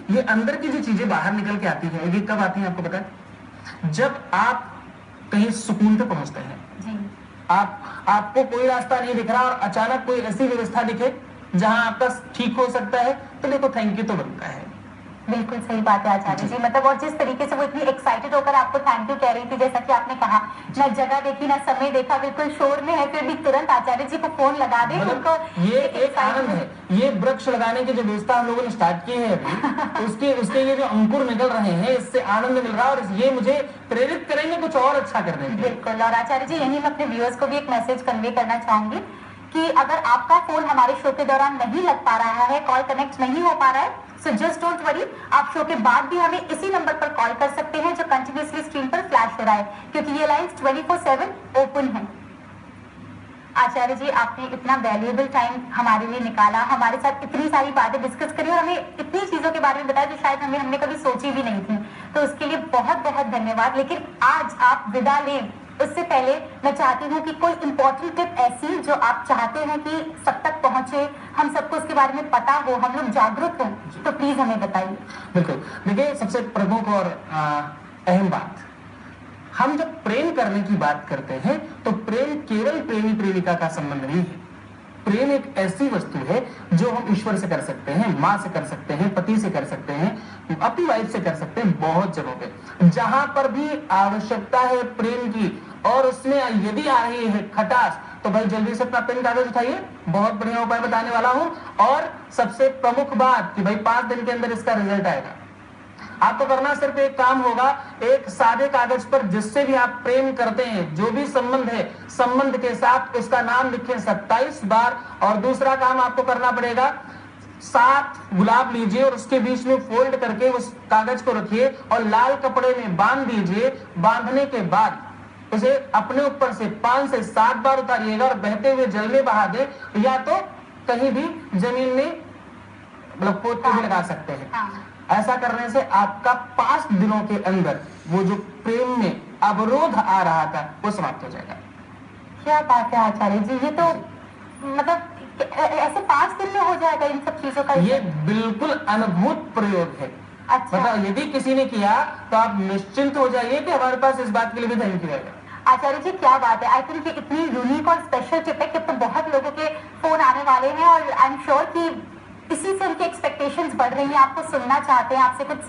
ये अंदर की जो चीजें बाहर निकल के आती है, ये कब आती है आपको पता है? जब आप कहीं सुकून पे पहुंचते हैं, आपको कोई रास्ता नहीं दिख रहा और अचानक कोई ऐसी व्यवस्था दिखे जहां आपका ठीक हो सकता है, तो देखो थैंक यू तो बनता है। बिल्कुल सही बात है आचार्य जी, मतलब और जिस तरीके से वो इतनी एक्साइटेड होकर आपको थैंक यू कह रही थी, जैसा कि आपने कहा, ना जगह देखी ना समय देखा, बिल्कुल शोर में है, फिर भी तुरंत आचार्य जी को फोन लगा दे, उनको ये एक आनंद है। ये वृक्ष लगाने की जो व्यवस्था हम लोगों ने स्टार्ट की है अभी उसके ये जो अंकुर निकल रहे हैं, इससे आनंद मिल रहा है और ये मुझे प्रेरित करेंगे कुछ और अच्छा करने के। बिल्कुल। और आचार्य जी, यही मैं अपने व्यूअर्स को भी एक मैसेज कन्वे करना चाहूंगी कि अगर आपका फोन हमारे शो के दौरान नहीं लग पा रहा है, कॉल कनेक्ट नहीं हो पा रहा है, सो जस्ट डोंट वरी, आप शो के बाद भी हमें इसी नंबर पर कॉल कर सकते हैं जो कंटिन्यूअसली स्क्रीन पर फ्लैश हो रहा है, क्योंकि ये लाइंस 24/7 ओपन है। आचार्य जी, आपने इतना वैल्यूएबल टाइम हमारे लिए निकाला, हमारे साथ इतनी सारी बातें डिस्कस करी और हमें इतनी चीजों के बारे में बताया जो शायद हमने कभी सोची भी नहीं थी, तो उसके लिए बहुत बहुत धन्यवाद। लेकिन आज आप विदा लें उससे पहले मैं चाहती हूँ कि कोई इंपॉर्टेंट टिप ऐसी जो आप चाहते हैं कि सब तक पहुंचे, हम सबको उसके बारे में पता हो, हम लोग जागरूक हों, तो प्लीज हमें बताइए। बिल्कुल, देखिए सबसे प्रमुख और अहम बात, हम जब प्रेम करने की बात करते हैं तो प्रेम केवल प्रेमी प्रेमिका का संबंध नहीं है। प्रेम एक ऐसी वस्तु है जो हम ईश्वर से कर सकते हैं, माँ से कर सकते हैं, पति से कर सकते हैं, अपनी वाइफ से कर सकते हैं, बहुत जगहों पे जहां पर भी आवश्यकता है प्रेम की और उसमें यदि आ रही है खटास, तो भाई जल्दी से अपना पेन कागज उठाइए, बहुत बढ़िया उपाय बताने वाला हूं। और सबसे प्रमुख बात कि भाई 5 दिन के अंदर इसका रिजल्ट आएगा। आपको करना सिर्फ एक काम होगा, एक सादे कागज पर जिससे भी आप प्रेम करते हैं, जो भी संबंध है, संबंध के साथ उसका नाम लिखें 27 बार। और दूसरा काम आपको करना पड़ेगा, 7 गुलाब लीजिए और उसके बीच में फोल्ड करके उस कागज को रखिए और लाल कपड़े में बांध दीजिए। बांधने के बाद उसे अपने ऊपर से 5 से 7 बार उतारिएगा और बहते हुए जल में बहा दे, या तो कहीं भी जमीन में मतलब पोत के भी लगा सकते हैं। ऐसा करने से आपका 5 दिनों के अंदर वो जो प्रेम में अवरोध आ रहा था वो समाप्त हो जाएगा। क्या बात है आचार्य जी, ये तो मतलब ऐसे 5 दिन में हो जाएगा इन सब चीजों का? ये बिल्कुल अनुभूत प्रयोग है। अच्छा। मतलब यदि किसी ने किया तो आप निश्चिंत हो जाइए कि हमारे पास इस बात के लिए भी थैंक यू है। आचार्य जी, क्या बात है। आई थिंक ये इतनी यूनिक और स्पेशल टिप है कि तो बहुत लोगों के फोन आने वाले हैं और आई एम श्योर कि इसी से उनकी एक्सपेक्टेशंस बढ़ रही हैं, आपको सुनना चाहते हैं, आपसे कुछ